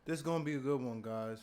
This is gonna be a good one, guys.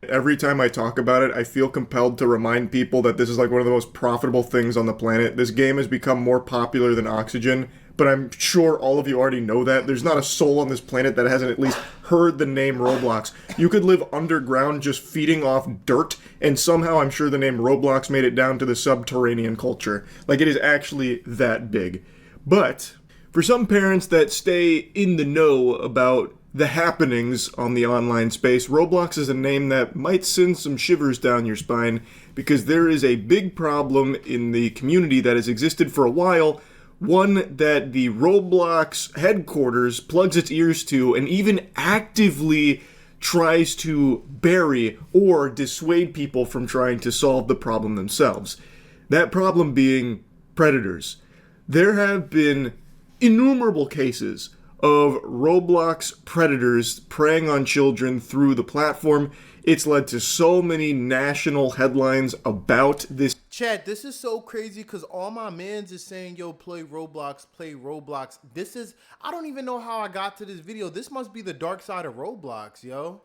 Every time I talk about it, I feel compelled to remind people that this is like one of the most profitable things on the planet. This game has become more popular than oxygen, but I'm sure all of you already know that. There's not a soul on this planet that hasn't at least heard the name Roblox. You could live underground just feeding off dirt, and somehow I'm sure the name Roblox made it down to the subterranean culture. Like, it is actually that big. But for some parents that stay in the know about the happenings on the online space, Roblox is a name that might send some shivers down your spine because there is a big problem in the community that has existed for a while, one that the Roblox headquarters plugs its ears to and even actively tries to bury or dissuade people from trying to solve the problem themselves. That problem being predators. There have been innumerable cases of Roblox predators preying on children through the platform. It's led to so many national headlines about this. Chad, this is so crazy because all my mans is saying, yo, play Roblox, play Roblox. I don't even know how I got to this video. This must be the dark side of Roblox, yo.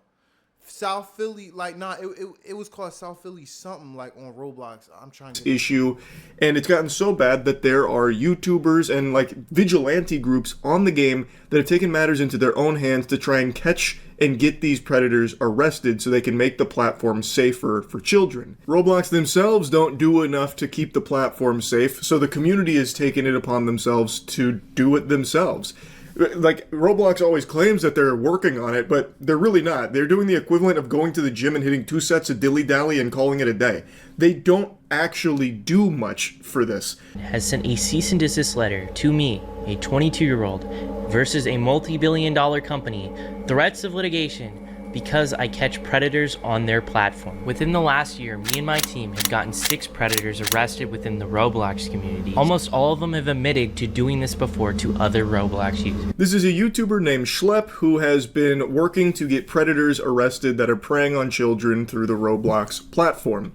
South Philly, like, nah, it was called South Philly something, like, on Roblox. I'm trying to issue, and it's gotten so bad that there are YouTubers and, like, vigilante groups on the game that have taken matters into their own hands to try and catch and get these predators arrested so they can make the platform safer for children. Roblox themselves don't do enough to keep the platform safe, so the community has taken it upon themselves to do it themselves. Like, Roblox always claims that they're working on it, but they're really not. They're doing the equivalent of going to the gym and hitting 2 sets of dilly-dally and calling it a day. They don't actually do much for this. Has sent a cease and desist letter to me, a 22-year-old, versus a multi-billion-dollar company, threats of litigation, because I catch predators on their platform. Within the last year, me and my team have gotten 6 predators arrested within the Roblox community. Almost all of them have admitted to doing this before to other Roblox users. This is a YouTuber named Schlepp who has been working to get predators arrested that are preying on children through the Roblox platform.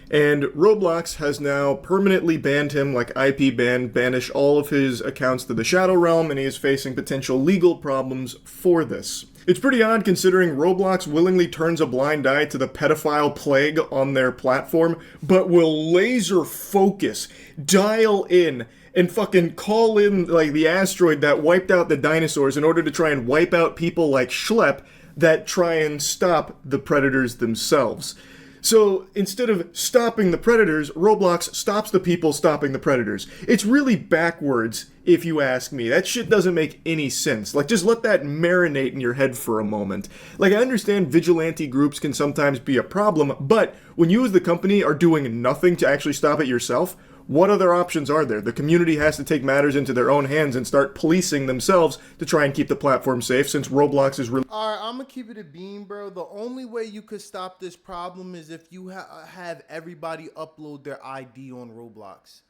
And Roblox has now permanently banned him, like IP ban, banished all of his accounts to the Shadow Realm, and he is facing potential legal problems for this. It's pretty odd considering Roblox willingly turns a blind eye to the pedophile plague on their platform, but will laser focus, dial in, and fucking call in, like, the asteroid that wiped out the dinosaurs in order to try and wipe out people like Schlepp that try and stop the predators themselves. So instead of stopping the predators, Roblox stops the people stopping the predators. It's really backwards, if you ask me. That shit doesn't make any sense. Like, just let that marinate in your head for a moment. Like, I understand vigilante groups can sometimes be a problem, but when you as the company are doing nothing to actually stop it yourself, what other options are there? The community has to take matters into their own hands and start policing themselves to try and keep the platform safe, since Roblox is really... Alright, I'm gonna keep it a beam, bro. The only way you could stop this problem is if you have everybody upload their ID on Roblox.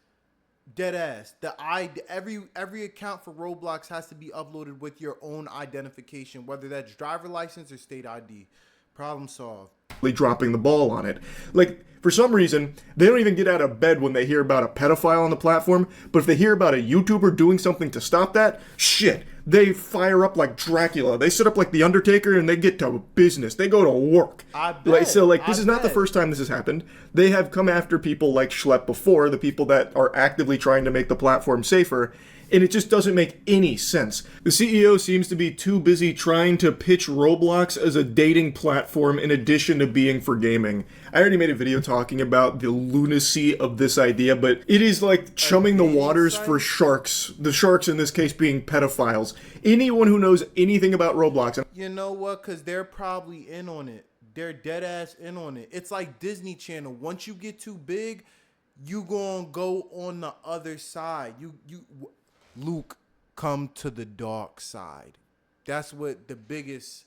Dead ass. Every account for Roblox has to be uploaded with your own identification, whether that's driver license or state ID. Problem solved. Dropping the ball on it. Like, for some reason, they don't even get out of bed when they hear about a pedophile on the platform, but if they hear about a YouTuber doing something to stop that, shit, they fire up like Dracula. They sit up like The Undertaker and they get to business. They go to work. I bet. This is not the first time this has happened. They have come after people like Schlepp before, the people that are actively trying to make the platform safer, and it just doesn't make any sense. The CEO seems to be too busy trying to pitch Roblox as a dating platform in addition to being for gaming. I already made a video talking about the lunacy of this idea, but it is like chumming the waters for sharks. The sharks in this case being pedophiles. Anyone who knows anything about Roblox... You know what? Because they're probably in on it. They're dead ass in on it. It's like Disney Channel. Once you get too big, you gonna go on the other side. Luke, come to the dark side. That's what the biggest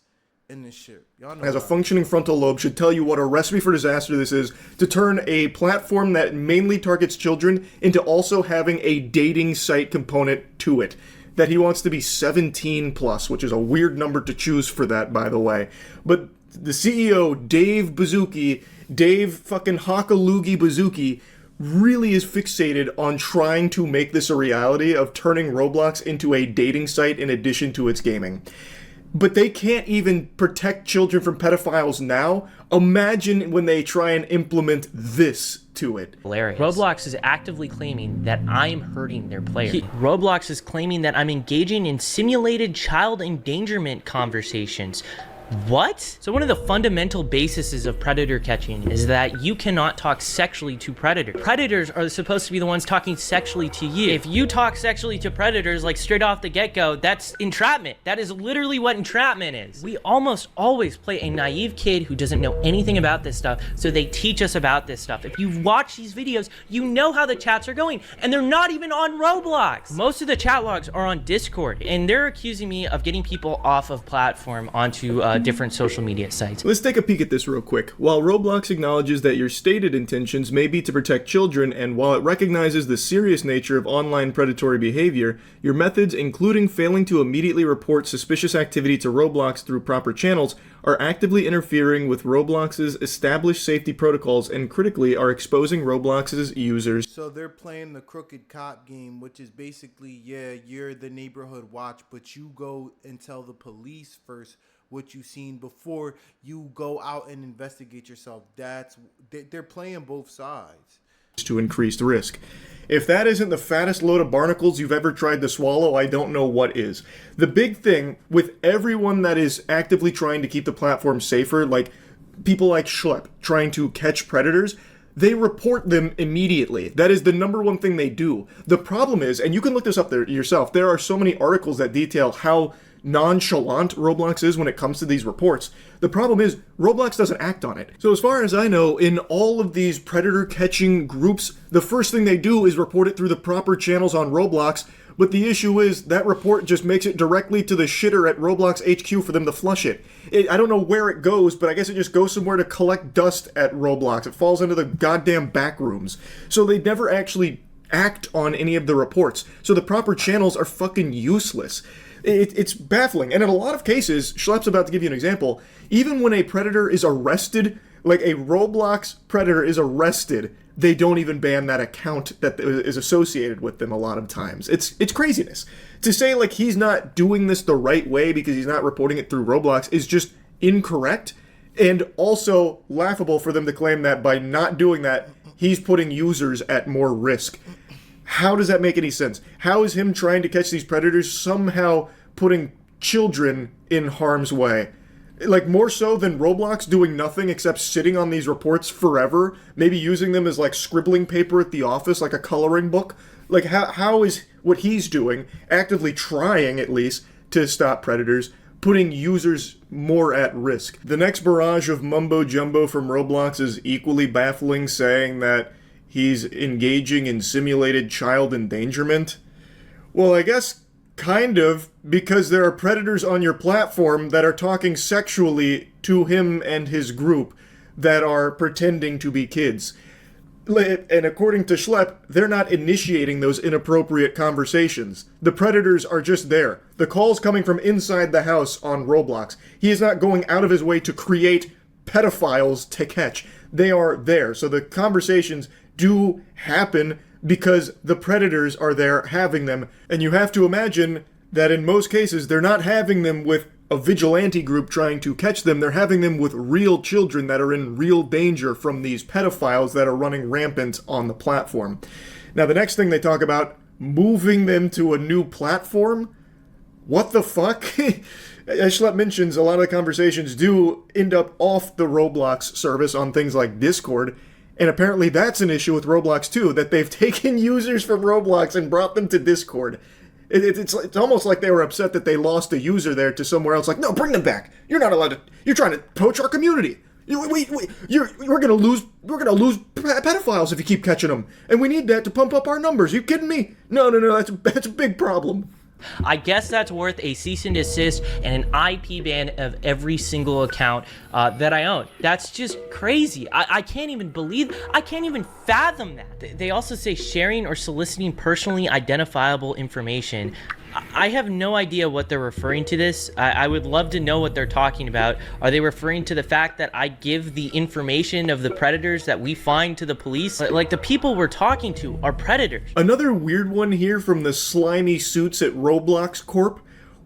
in this shit. Y'all know has a functioning frontal lobe should tell you what a recipe for disaster this is to turn a platform that mainly targets children into also having a dating site component to it. That he wants to be 17 plus, which is a weird number to choose for that, by the way. But the CEO, Dave fucking Hakalugi Bazuki, really is fixated on trying to make this a reality of turning Roblox into a dating site in addition to its gaming. but they can't even protect children from pedophiles now. Imagine when they try and implement this to it. Hilarious. Roblox is actively claiming that I'm hurting their players. Roblox is claiming that I'm engaging in simulated child endangerment conversations. What? So one of the fundamental bases of predator catching is that you cannot talk sexually to predators. Predators are supposed to be the ones talking sexually to you. If you talk sexually to predators, like straight off the get-go, that's entrapment. That is literally what entrapment is. We almost always play a naive kid who doesn't know anything about this stuff, so they teach us about this stuff. If you watch these videos, you know how the chats are going, and they're not even on Roblox. Most of the chat logs are on Discord, and they're accusing me of getting people off of platform onto different social media sites. Let's take a peek at this real quick. While Roblox acknowledges that your stated intentions may be to protect children, and while it recognizes the serious nature of online predatory behavior, your methods, including failing to immediately report suspicious activity to Roblox through proper channels, are actively interfering with Roblox's established safety protocols and critically are exposing Roblox's users. So they're playing the crooked cop game, which is basically, yeah, you're the neighborhood watch, but you go and tell the police first what you've seen before you go out and investigate yourself. They're playing both sides. To increased risk. If that isn't the fattest load of barnacles you've ever tried to swallow, I don't know what is. The big thing with everyone that is actively trying to keep the platform safer, like people like Schlep trying to catch predators, they report them immediately. That is the number one thing they do. The problem is, and you can look this up there yourself, there are so many articles that detail how nonchalant Roblox is when it comes to these reports. The problem is Roblox doesn't act on it. So as far as I know, in all of these predator catching groups, the first thing they do is report it through the proper channels on Roblox, but the issue is that report just makes it directly to the shitter at Roblox HQ for them to flush it. I don't know where it goes, but I guess it just goes somewhere to collect dust at Roblox. It falls into the goddamn back rooms. So they never actually act on any of the reports. So the proper channels are fucking useless. It's baffling. And in a lot of cases, Schlepp's about to give you an example, even when a predator is arrested, like a Roblox predator is arrested, they don't even ban that account that is associated with them a lot of times. It's craziness. To say like he's not doing this the right way because he's not reporting it through Roblox is just incorrect, and also laughable for them to claim that by not doing that, he's putting users at more risk. How does that make any sense? How is him trying to catch these predators somehow putting children in harm's way? Like, more so than Roblox doing nothing except sitting on these reports forever, maybe using them as, like, scribbling paper at the office, like a coloring book? Like, how is what he's doing, actively trying, at least, to stop predators, putting users more at risk? The next barrage of mumbo-jumbo from Roblox is equally baffling, saying that he's engaging in simulated child endangerment. Well, I guess kind of, because there are predators on your platform that are talking sexually to him and his group that are pretending to be kids. And according to Schlepp, they're not initiating those inappropriate conversations. The predators are just there. The call's coming from inside the house on Roblox. He is not going out of his way to create pedophiles to catch. They are there. So the conversations do happen because the predators are there having them. And you have to imagine that in most cases, they're not having them with a vigilante group trying to catch them. They're having them with real children that are in real danger from these pedophiles that are running rampant on the platform. Now, the next thing they talk about, moving them to a new platform? What the fuck? As Schlepp mentions, a lot of the conversations do end up off the Roblox service on things like Discord. And apparently that's an issue with Roblox too, that they've taken users from Roblox and brought them to Discord. It's almost like they were upset that they lost a user there to somewhere else. Like, no, bring them back. You're not allowed to. You're trying to poach our community. We're gonna lose pedophiles if you keep catching them, and we need that to pump up our numbers. Are you kidding me? No. That's a big problem. I guess that's worth a cease and desist and an IP ban of every single account that I own. That's just crazy. I can't even fathom that. They also say sharing or soliciting personally identifiable information. I have no idea what they're referring to this. I would love to know what they're talking about. Are they referring to the fact that I give the information of the predators that we find to the police? Like, the people we're talking to are predators. Another weird one here from the slimy suits at Roblox Corp.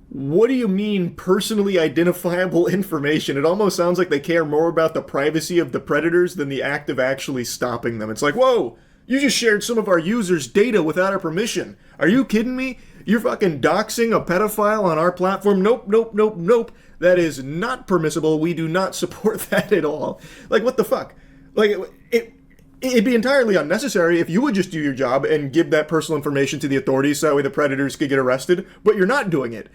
What do you mean personally identifiable information? It almost sounds like they care more about the privacy of the predators than the act of actually stopping them. It's like, whoa, you just shared some of our users' data without our permission. Are you kidding me? You're fucking doxing a pedophile on our platform? Nope, nope, nope, nope. That is not permissible. We do not support that at all. Like, what the fuck? Like, it'd be entirely unnecessary if you would just do your job and give that personal information to the authorities so that way the predators could get arrested, but you're not doing it.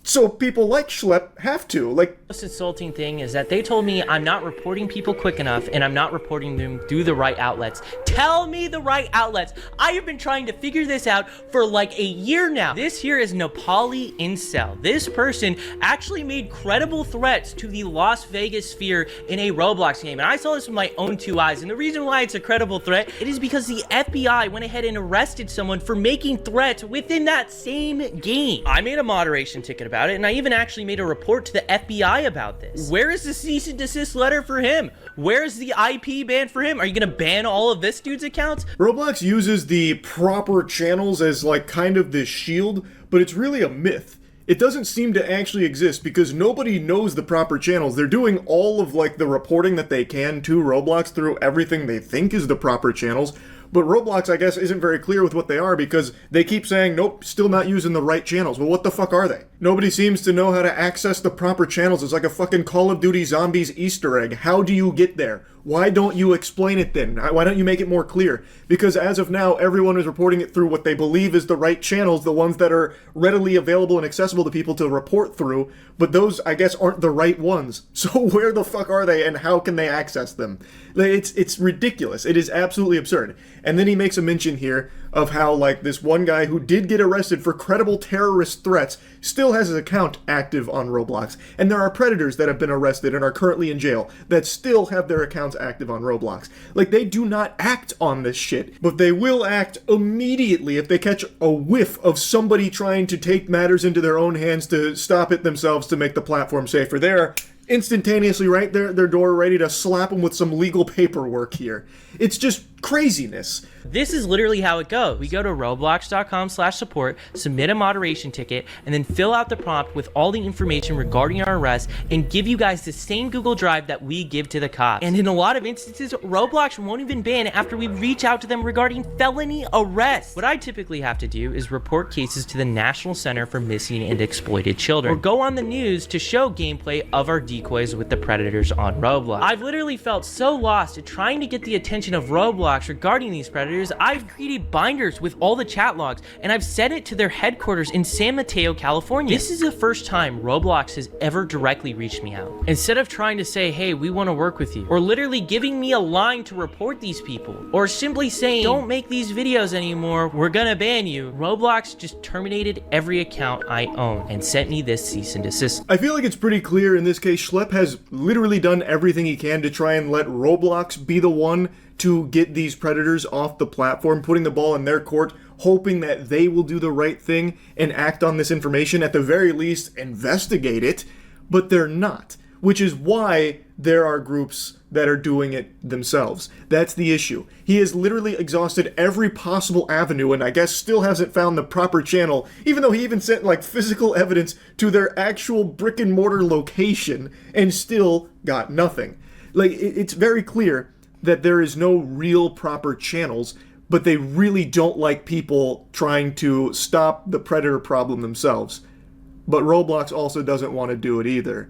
So people like Schlepp have to. Like, The most insulting thing is that they told me I'm not reporting people quick enough and I'm not reporting them through the right outlets. Tell me the right outlets. I have been trying to figure this out for like a year now. This here is Nepali Incel. This person actually made credible threats to the Las Vegas sphere in a Roblox game. And I saw this with my own two eyes. And the reason why it's a credible threat, it is because the FBI went ahead and arrested someone for making threats within that same game. I made a moderation ticket about it, and I even actually made a report to the FBI about this. Where is the cease and desist letter for him? Where's the IP ban for him? Are you gonna ban all of this dude's accounts? Roblox uses the proper channels as like kind of this shield, but it's really a myth. It doesn't seem to actually exist because nobody knows the proper channels. They're doing all of like the reporting that they can to Roblox through everything they think is the proper channels. But Roblox, I guess, isn't very clear with what they are because they keep saying, nope, still not using the right channels. Well, what the fuck are they? Nobody seems to know how to access the proper channels. It's like a fucking Call of Duty Zombies Easter egg. How do you get there? Why don't you explain it then? Why don't you make it more clear? Because as of now, everyone is reporting it through what they believe is the right channels, the ones that are readily available and accessible to people to report through, but those, I guess, aren't the right ones. So where the fuck are they and how can they access them? It's ridiculous. It is absolutely absurd. And then he makes a mention here of how, like, this one guy who did get arrested for credible terrorist threats still has his account active on Roblox. And there are predators that have been arrested and are currently in jail that still have their accounts active on Roblox. Like, they do not act on this shit, but they will act immediately if they catch a whiff of somebody trying to take matters into their own hands to stop it themselves to make the platform safer. They're instantaneously right there at their door ready to slap them with some legal paperwork here. It's just craziness. This is literally how it goes. We go to roblox.com/support, submit a moderation ticket, and then fill out the prompt with all the information regarding our arrest and give you guys the same Google Drive that we give to the cops. And in a lot of instances, Roblox won't even ban after we reach out to them regarding felony arrest. What I typically have to do is report cases to the National Center for Missing and Exploited Children, or go on the news to show gameplay of our decoys with the predators on Roblox. I've literally felt so lost at trying to get the attention of Roblox regarding these predators. I've created binders with all the chat logs, and I've sent it to their headquarters in San Mateo, California. This is the first time Roblox has ever directly reached me out. Instead of trying to say, hey, we want to work with you, or literally giving me a line to report these people, or simply saying, don't make these videos anymore, we're gonna ban you, Roblox just terminated every account I own and sent me this cease and desist. I feel like it's pretty clear in this case, Schlepp has literally done everything he can to try and let Roblox be the one to get these predators off the platform, putting the ball in their court, hoping that they will do the right thing and act on this information, at the very least investigate it, but they're not, which is why there are groups that are doing it themselves. That's the issue. He has literally exhausted every possible avenue and I guess still hasn't found the proper channel, even though he even sent like physical evidence to their actual brick and mortar location and still got nothing. Like, it's very clear that there is no real proper channels, but they really don't like people trying to stop the predator problem themselves. But Roblox also doesn't want to do it either.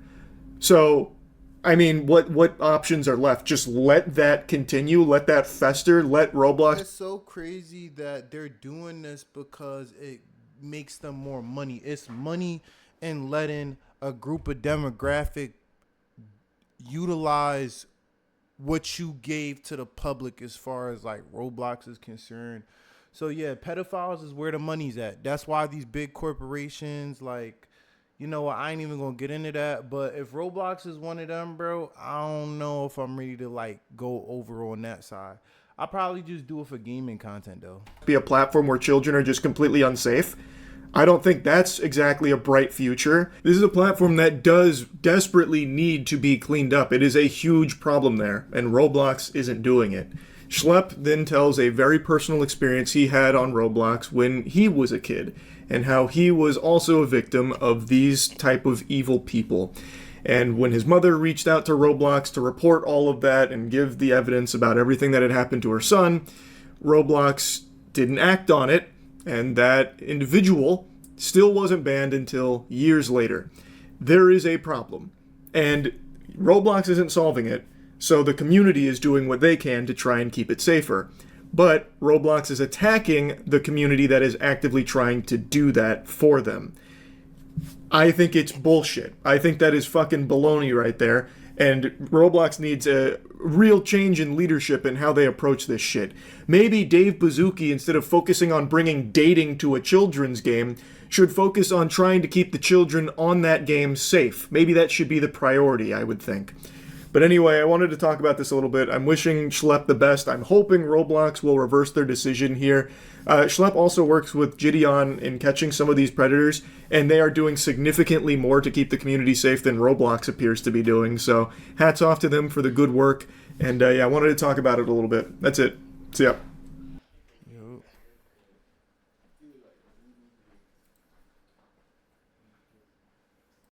So, I mean, what options are left? Just let that continue, let that fester, let Roblox... It's so crazy that they're doing this because it makes them more money. It's money in letting a group of demographic utilize what you gave to the public as far as like Roblox is concerned. So yeah, pedophiles is where the money's at. That's why these big corporations, like, you know what, I ain't even gonna get into that, but if Roblox is one of them, bro, I don't know if I'm ready to like go over on that side. I'll probably just do it for gaming content though. Be a platform where children are just completely unsafe. I don't think that's exactly a bright future. This is a platform that does desperately need to be cleaned up. It is a huge problem there, and Roblox isn't doing it. Schlepp then tells a very personal experience he had on Roblox when he was a kid. and how he was also a victim of these type of evil people. And when his mother reached out to Roblox to report all of that and give the evidence about everything that had happened to her son, Roblox didn't act on it, and that individual still wasn't banned until years later. There is a problem, and Roblox isn't solving it, so the community is doing what they can to try and keep it safer. But Roblox is attacking the community that is actively trying to do that for them. I think it's bullshit. I think that is fucking baloney right there. And Roblox needs a real change in leadership in how they approach this shit. Maybe Dave Bazooki, instead of focusing on bringing dating to a children's game, should focus on trying to keep the children on that game safe. Maybe that should be the priority, I would think. But anyway, I wanted to talk about this a little bit. I'm wishing Schlepp the best. I'm hoping Roblox will reverse their decision here. Schlepp also works with Gideon in catching some of these predators, and they are doing significantly more to keep the community safe than Roblox appears to be doing. So hats off to them for the good work. And yeah, I wanted to talk about it a little bit. That's it. See ya.